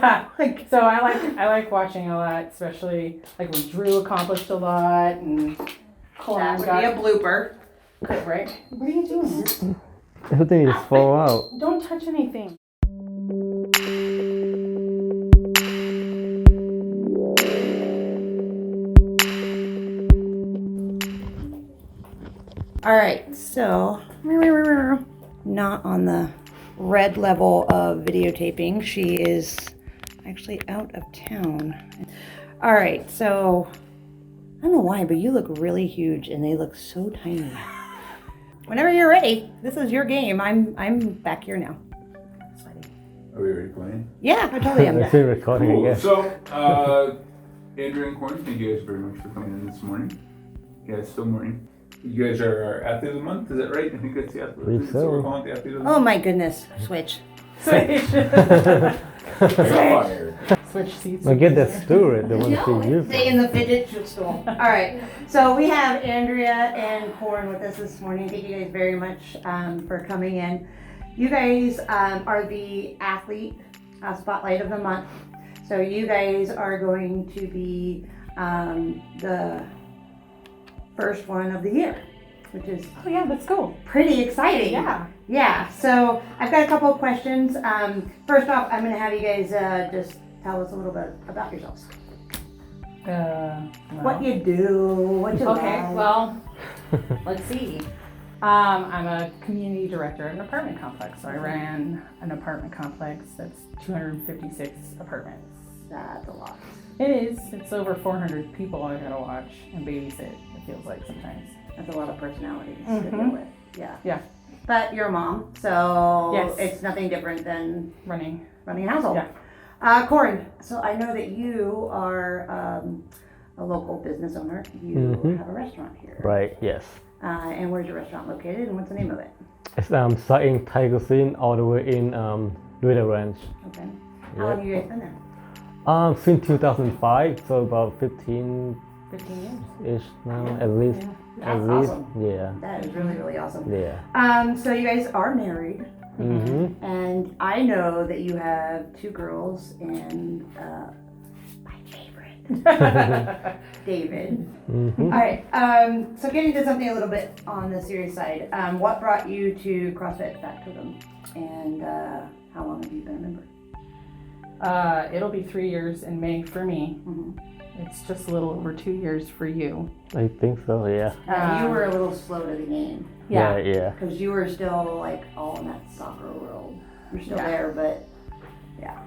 Yeah. So I like watching a lot, especially like when Drew accomplished a lot and Korn That would be a blooper. Right? What are you doing? Everything is fall out. Don't touch anything. All right, so not on the red level of videotaping. She is actually out of town. All right, so I don't know why, but you look really huge and they look so tiny. Whenever you're ready, this is your game. I'm back here now. Are we already playing? Yeah, I totally am. I'm still recording, I Cool. guess. So, Andrea and Korn, thank you guys very much for coming in this morning. Yeah, it's still morning. You guys are our athlete of the month, is that right? I think that's the athlete. Believe So we're so. calling it the athlete of the Oh month. my goodness, switch. Fired. Switch seats. I get that steward, the one she used. Stay in the fidget stool. All right. So we have Andrea and Korn with us this morning. Thank you guys very much for coming in. You guys are the athlete spotlight of the month. So you guys are going to be the first one of the year, which is Oh yeah, let's go. pretty exciting. Yeah. Yeah, so I've got a couple of questions. First off, I'm going to have you guys just tell us a little bit about yourselves. What you do, what you Okay, like. well, let's see. I'm a community director at an apartment complex. So I ran an apartment complex that's 256 apartments. That's a lot. It is. It's over 400 people I gotta watch and babysit, it feels like sometimes. That's a lot of personalities to Mhm. deal with. Yeah. Yeah. But you're a mom, so Yes. it's nothing different than Running. running a household. Yeah. Korn, so I know that you are a local business owner. You Mhm. have a restaurant here. Right, yes. And where's your restaurant located and what's the name of it? It's starting Thai cuisine all the way in Louis Ranch. Okay. How long have you guys been there? Since 2005, so about 15 15 years. ish now, at least. Yeah. At That's least, awesome. yeah, That is really, really awesome. yeah. So you guys are married, Mhm. and I know that you have two girls and my favorite, David. Mhm. All right. So getting to something a little bit on the serious side, what brought you to CrossFit Factotum, and how long have you been a member? It'll be 3 years in May for me. Mhm. It's just a little over 2 years for you. I think so, yeah. You were a little slow to the game Yeah. Yeah. because you were still like all in that soccer world. You're still Yeah. there, but yeah.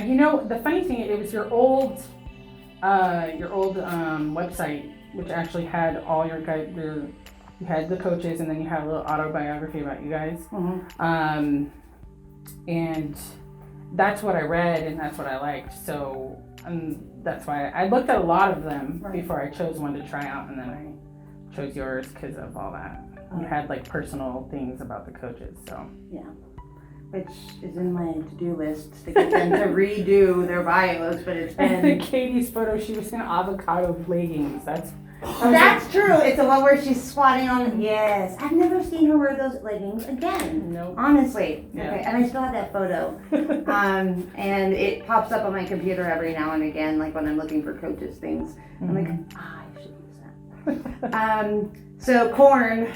You know, the funny thing, it was your old website, which actually had all your guys. You had the coaches, and then you had a little autobiography about you guys. Mm-hmm. And that's what I read, and that's what I liked. So that's why I looked at a lot of them Right. before I chose one to try out, and then I chose yours because of all that. You had like personal things about the coaches, so. Yeah, which is in my to-do list to get them to redo their bios, but it's And been... Katie's photo, she was in avocado leggings. That's true. It's the one where she's squatting on. Yes, I've never seen her wear those leggings again. Nope. Honestly. Yeah. Okay, and I still have that photo. And it pops up on my computer every now and again, like when I'm looking for coaches things. I'm like, I should use that. So Korn,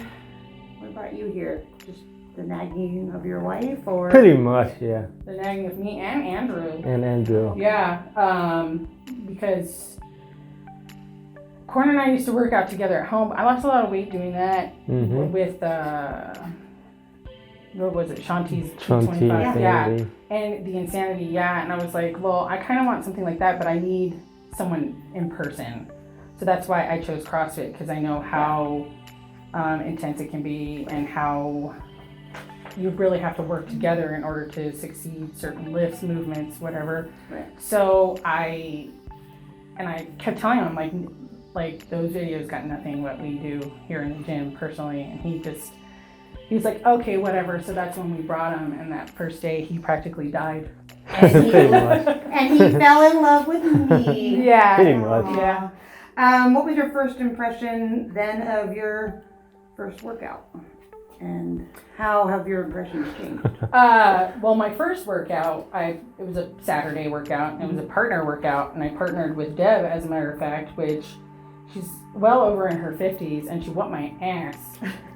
what brought you here? Just the nagging of your wife, or? Pretty much, yeah. the nagging of me and Andrew. And Andrew. Yeah, because Korn and I used to work out together at home. I lost a lot of weight doing that Mhm. with, what was it, Shanti's Shanti, 225. Yeah, Insanity. and the Insanity, yeah. And I was like, well, I kind of want something like that, but I need someone in person. So that's why I chose CrossFit, because I know how intense it can be and how you really have to work together in order to succeed certain lifts, movements, whatever. Right. So I kept telling him, like those videos got nothing what we do here in the gym personally. And he was like, okay, whatever. So that's when we brought him. And that first day he practically died. And Pretty much. he fell in love with me. Yeah. Pretty much. Yeah. What was your first impression then of your first workout? And how have your impressions changed? Well, my first workout, it was a Saturday workout, and it was a partner workout, and I partnered with Deb, as a matter of fact, which she's well over in her 50s, and she whooped my ass.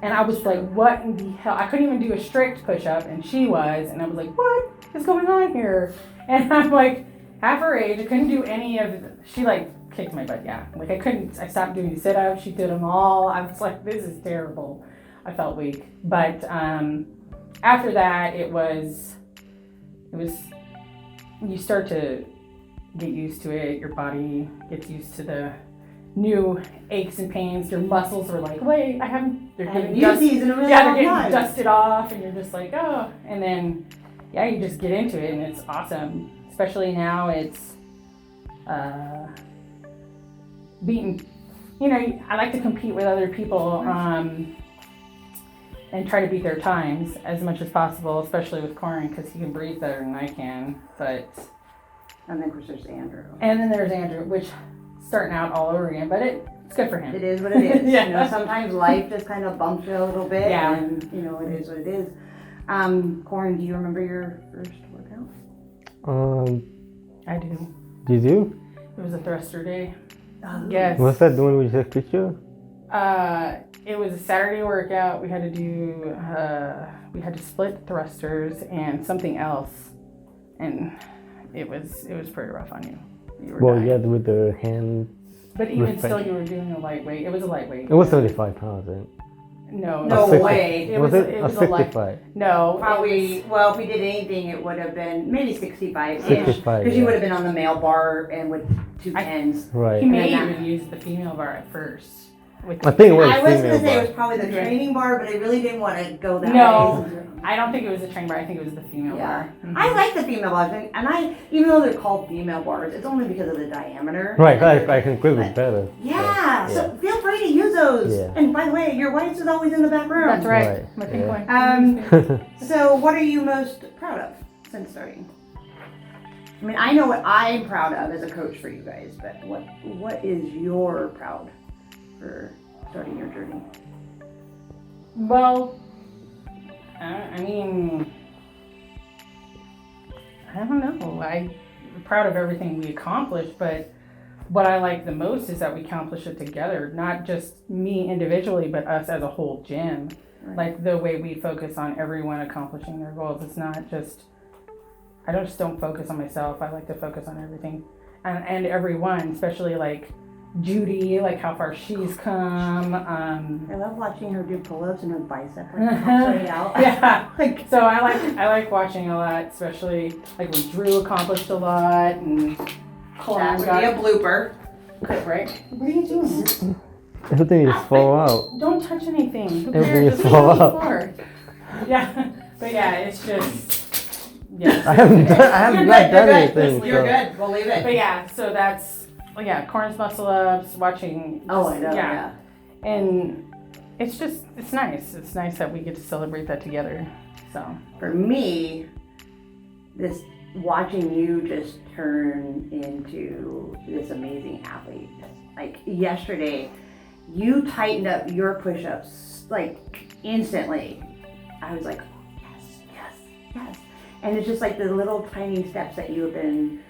And I was like, what in the hell? I couldn't even do a strict push-up, and she was, and I was like, what is going on here? And I'm like, half her age, I couldn't do any of, she like kicked my butt, yeah. Like I stopped doing sit-ups, she did them all. I was like, this is terrible. I felt weak. But after that, it was, you start to get used to it. Your body gets used to the new aches and pains. Your muscles are like, wait, they're getting dusted off, and you're just like, oh. And then, yeah, you just get into it, and it's awesome. Especially now, it's beating, I like to compete with other people and try to beat their times as much as possible, especially with Korn, because he can breathe better than I can. But And then, of course, there's Andrew. And then there's Andrew, which starting out all over again, but it's good for him. It is what it is. Yeah. Sometimes life just kind of bumps you a little bit, Yeah. and it is what it is. Korn, do you remember your first workout? I do. Did you? It was a thruster day. Yes. Was that the one we took picture? It was a Saturday workout. We had to split thrusters and something else, and it was pretty rough on you. You were dying. Yeah, with the hand. But even still, you were doing a lightweight. It was a lightweight. It was 35 pounds, right? No. No way. It was a 65? No. Probably, well, if we did anything, it would have been maybe 65-ish. 65, Because you would have been on the male bar and with two I- pens. Right. He may And then even use the female bar at first. I think it was I was female going to say it bar. was probably the training bar, but I really didn't want to go that No. way. I don't think it was the train bar. I think it was the female Yeah. bar. Mhm. I like the female bars, and even though they're called female bars, it's only because of the diameter. Right, I can grip it better. Yeah, so feel free to use those. Yeah. And by the way, your wife's is always in the back room. That's right. Right, My pink yeah. one. So what are you most proud of since starting? I mean, I know what I'm proud of as a coach for you guys, but what is your proud for starting your journey? Well, I mean, I don't know. I'm proud of everything we accomplished, but what I like the most is that we accomplish it together, not just me individually, but us as a whole gym. Right. Like the way we focus on everyone accomplishing their goals. It's not just, I just don't focus on myself. I like to focus on everything and everyone, especially like Judy, like how far she's come. I love watching her do pull-ups and her bicep like right out. Yeah. Like, So I like watching a lot, especially like when Drew accomplished a lot and that would be a blooper. right? What are you doing? Everything just fall out. Don't touch anything. Who Everything cares? is Just fall leave it on out. the floor. Yeah, but yeah, it's just yeah. I haven't done You're good, anything. You're so- good. We'll leave it. But yeah, so that's Korn's muscle ups, watching. Oh, I know. Yeah. And it's nice. It's nice that we get to celebrate that together. So For me, this watching you just turn into this amazing athlete. Like yesterday, you tightened up your push-ups like instantly. I was like, yes. And it's just like the little tiny steps that you have been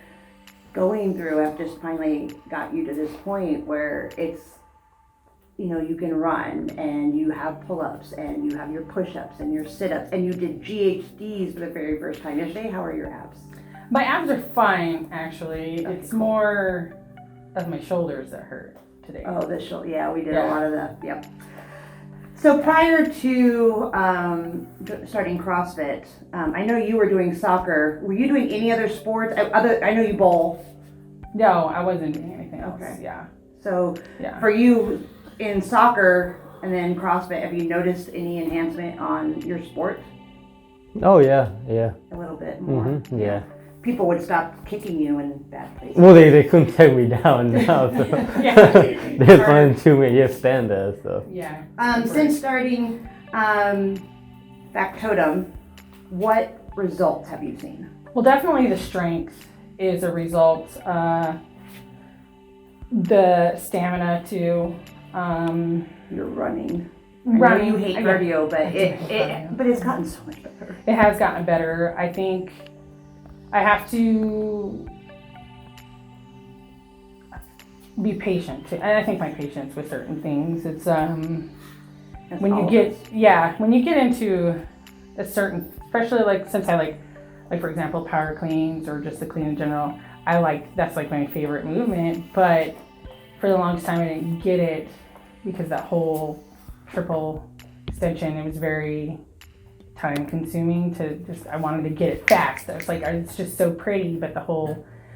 going through have just finally got you to this point where it's, you can run and you have pull-ups and you have your push-ups and your sit-ups and you did GHDs for the very first time yesterday. How are your abs? my abs are fine, actually. Okay, It's cool. more of my shoulders that hurt today. Oh, this shoulder. Yeah, we did a Yeah. lot of that. Yep. So prior to starting CrossFit, I know you were doing soccer. Were you doing any other sports? I know you bowl. No, I wasn't doing anything else. Okay. Yeah. So Yeah. for you in soccer and then CrossFit, have you noticed any enhancement on your sport? Oh yeah. A little bit more. Yeah. People would stop kicking you in bad places. Well, they couldn't take me down now, so Yeah. they're trying to make me stand there. So Yeah. Since starting Factotum, what results have you seen? Well, definitely the strength is a result. The stamina too. You're running. I know Running, you hate yeah. cardio, but I do hate cardio. but it's gotten so much better. It has gotten better. I think I have to be patient. And I think my patience with certain things, it's That's when all you of get us. when you get into a certain, especially like since I like for example power cleans or just the clean in general, that's like my favorite movement. But for the longest time I didn't get it because that whole triple extension, it was very time consuming to just, I wanted to get it fast. It's like, it's just so pretty, but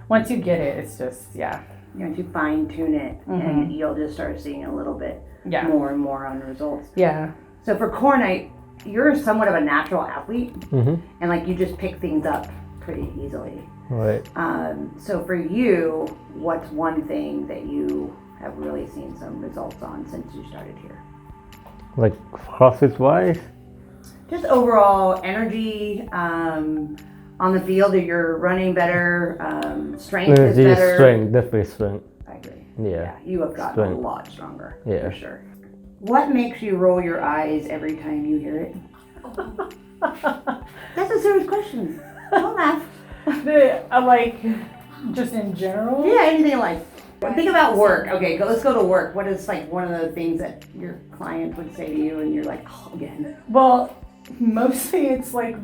once you get it, it's just, yeah. You know, to fine tune it, and you'll just start seeing a little bit Yeah. more and more on the results. Yeah. So for Korn, you're somewhat of a natural athlete, Mm-hmm. and like you just pick things up pretty easily. Right. So for you, what's one thing that you have really seen some results on since you started here? Like CrossFit wise, Just overall energy, on the field, you're running better, strength is energy, better. strength, definitely strength. I agree. Yeah. You have gotten Strength. a lot stronger, Yeah. for sure. What makes you roll your eyes every time you hear it? That's a serious question. Don't laugh. Like, just in general? Yeah, anything in life. Think about work. Okay, let's go to work. What is like one of the things that your client would say to you and you're like, oh, again? Well, mostly it's like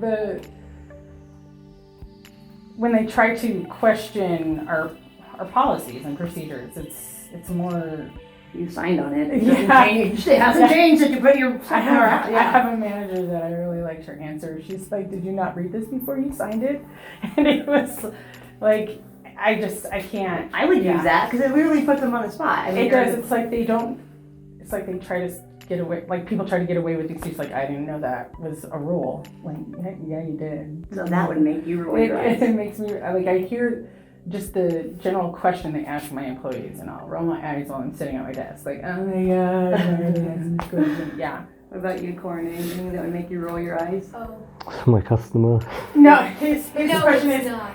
when they try to question our policies and procedures, it's more. You signed on it. It Yeah. hasn't changed. It hasn't changed since you put your I have a manager that I really liked her answer. She's like, "Did you not read this before you signed it?" And it was like, I can't. I would Yeah. use that because it really puts them on the spot. I mean, It does. It's like they don't. It's like they try to get away. Like people try to get away with the excuse. Like I didn't know that was a rule. Like yeah, you did. So that would make you roll your eyes. It makes me like I hear just the general question they ask my employees, and I'll roll my eyes while I'm sitting at my desk. Like, oh my god, that's question. Yeah. What about you, Korn? Anything that would make you roll your eyes? Oh, My customer. No, his no, question it's is. not.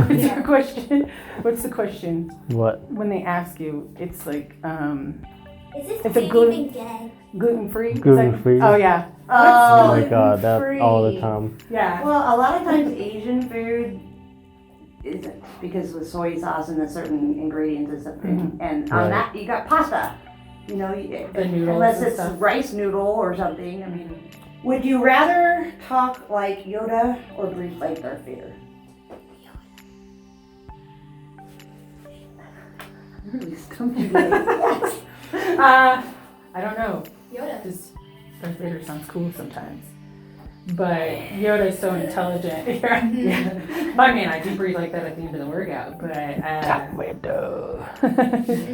What's your question? What's the question? What? When they ask you, it's like, Is this It's a baby gluten- even gay? gluten-free? Gluten-free. Oh, yeah. Oh Oh, my god, that all the gluten-free? time. Yeah. well, a lot of times Asian food isn't because with soy sauce and the certain ingredients and stuff. And on Right. that, you got pasta. You know, The noodles unless and it's stuff. rice noodle or something. I mean, would you rather talk like Yoda or breathe like Darth Vader? You really stumped me. Yes. I don't know. Yoda. Just Darth Vader sounds cool sometimes. But Yoda's so intelligent. Yeah. I mean, I do breathe like that at the end of the workout, but Window. No.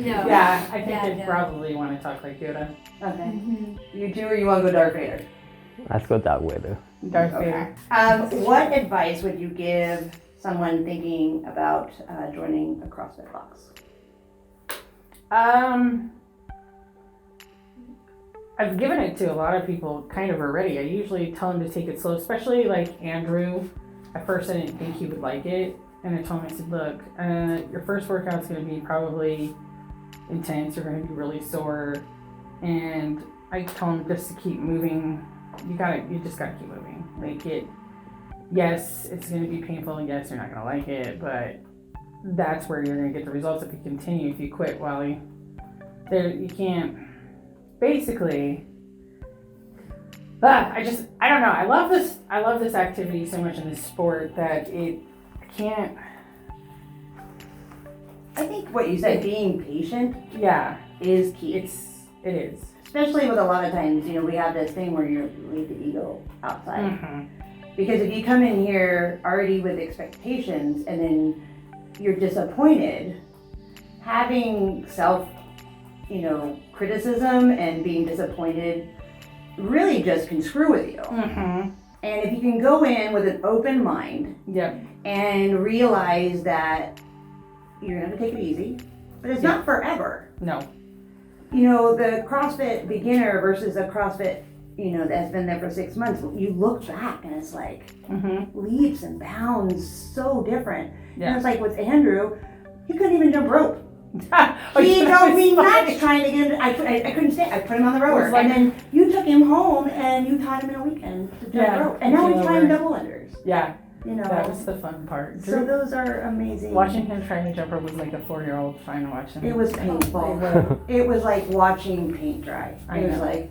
yeah, I think Yeah, they no. probably want to talk like Yoda. Okay. Mhm. You two, or you want to go Darth Vader? Let's go that way though. Darth Okay. Vader. What advice would you give someone thinking about joining a CrossFit box? I've given it to a lot of people kind of already. I usually tell them to take it slow, especially like Andrew. At first I didn't think he would like it. And I told him, I said, look, your first workout's going to be probably intense. You're going to be really sore. And I told him just to keep moving. You just got to keep moving. Yes, it's going to be painful. Yes, you're not going to like it, but that's where you're going to get the results if you continue. If you quit while you can't. Basically, I don't know. I love this activity so much in this sport that I can't. I think what you said, being patient, Yeah, is key. it is. Especially with a lot of times, we have this thing where you leave the ego outside. Mm-hmm. Because if you come in here already with expectations and then you're disappointed, having criticism and being disappointed really just can screw with you. Mm-hmm. And if you can go in with an open mind Yep. and realize that you're going to take it easy, but it's not forever. No. The CrossFit beginner versus a CrossFit, that's been there for 6 months, you look back and it's like Mm-hmm. leaps and bounds so different. And Yeah. it's like with Andrew, he couldn't even jump rope. Oh, He yeah, drove me it's funny. nuts trying to get him. I couldn't stand. I put him on the rower, It was like- and then you took him home and you taught him in a weekend to jump Yeah, rope. And now he he's came trying over. double unders. Yeah, You know. that was the fun part. So those are amazing. Watching him trying to jump rope was like a 4-year-old trying to watch him. It was painful. It was like watching paint dry. I It was know. like,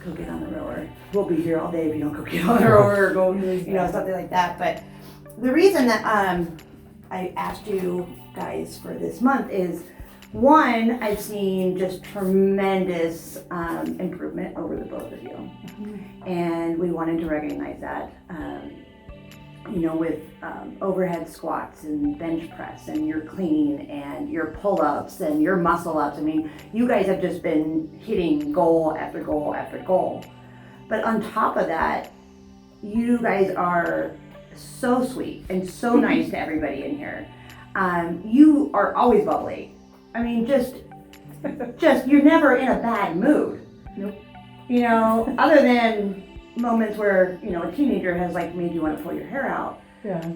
go get on the rower. We'll be here all day if you don't go get on the rower or go, you know, something like that. But the reason that I asked you guys for this month is, one, I've seen just tremendous improvement over the both of you. And we wanted to recognize that. You know, with overhead squats and bench press and your clean and your pull-ups and your muscle-ups. I mean, you guys have just been hitting goal after goal after goal. But on top of that, you guys are so sweet and so nice to everybody in here. You are always bubbly. I mean, just you're never in a bad mood. Nope. You know, other than moments where, you know, a teenager has like made you want to pull your hair out. Yeah.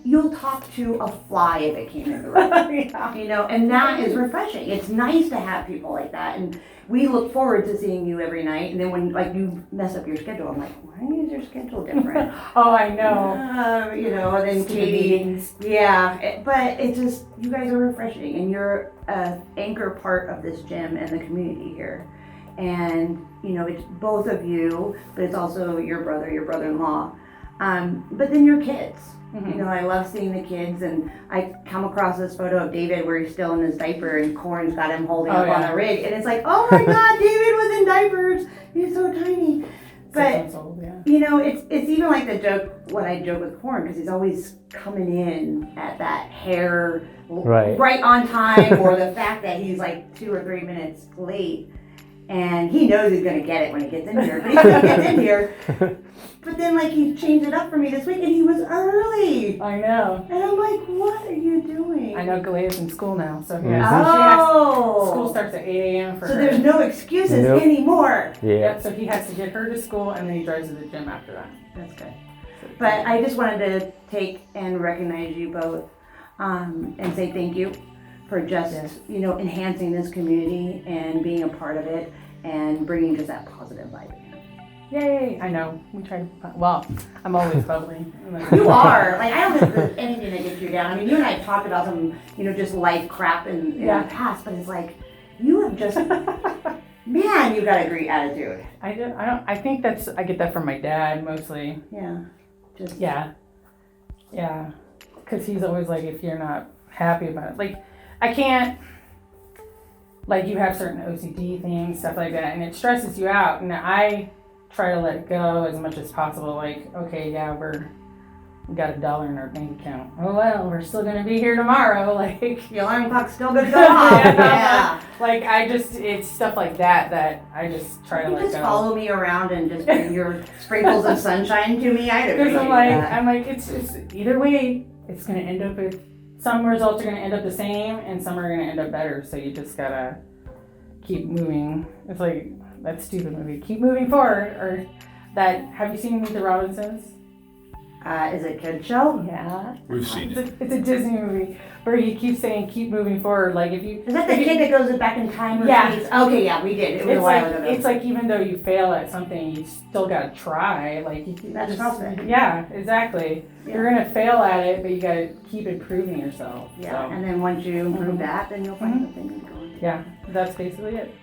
You'll talk to a fly if it came in the room. Yeah. You know, and that is refreshing. It's nice to have people like that, and we look forward to seeing you every night. And then when like you mess up your schedule, I'm like, why is your schedule different? Oh, I know. You know, and then Stupid Katie. meetings. Yeah, but it's just, you guys are refreshing, and you're an anchor part of this gym and the community here. And, you know, it's both of you, but it's also your brother, your brother-in-law, but then your kids. You know, I love seeing the kids, and I come across this photo of David where he's still in his diaper and Korn's got him holding up on the rig, and it's like, oh my God, David was in diapers. He's so tiny. 6 But months old, yeah. you know, it's even like the joke, what I joke with Korn, because he's always coming in at that hair right on time, or the fact that he's like 2 or 3 minutes late, and he knows he's gonna get it when he gets in here, but he still gets in here. But then like he changed it up for me this week, and he was early, I know. and I'm like, what are you doing? I know Galea's in school now, so Mhm. yeah. School starts at 8 a.m. for so her. there's no excuses Nope. anymore. Yeah. Yep, so he has to get her to school, and then he drives to the gym after that. That's good. But I just wanted to take and recognize you both, and say thank you for just, Yes. you know, enhancing this community and being a part of it and bringing just that positive vibe in. Yay! I know. We try to. Well, I'm always bubbly. You are. Like, I don't think there's anything that gets you down. I mean, you and I talked about some, you know, just life crap in Yeah. the past, but it's like, you have just, man, you got a great attitude. I do. I don't. I think that's. I get that from my dad mostly. Yeah. Just, Yeah. Yeah. Because he's always like, if you're not happy about it, like, I can't. Like, you have certain OCD things, stuff like that, and it stresses you out, and I try to let it go as much as possible. Like, okay, yeah, we got $1 in our bank account. Oh well, we're still gonna be here tomorrow. Like, the alarm clock's still good to go off. Yeah. like it's stuff like that I just try to You let just go. follow me around and just bring your sprinkles of sunshine to me. I'd Because appreciate I'm that. like, it's either way, it's gonna end up with some results are gonna end up the same, and some are gonna end up better. So you just gotta keep moving. It's like that stupid movie, Keep Moving Forward, or that. Have you seen Meet the Robinsons? Is it a kid show? Yeah. We've seen it. It's a Disney movie where he keeps saying keep moving forward. Like if you Is that the kid that goes back in time? Yeah. Okay, yeah, we did. It was a while ago. it's like even though you fail at something, you still gotta try. Like you That's just, perfect. yeah, exactly. Yeah. You're gonna fail at it, but you gotta keep improving yourself. Yeah, So, and then once you improve Mhm. that, then you'll find Mhm. something to go into. yeah, that's basically it.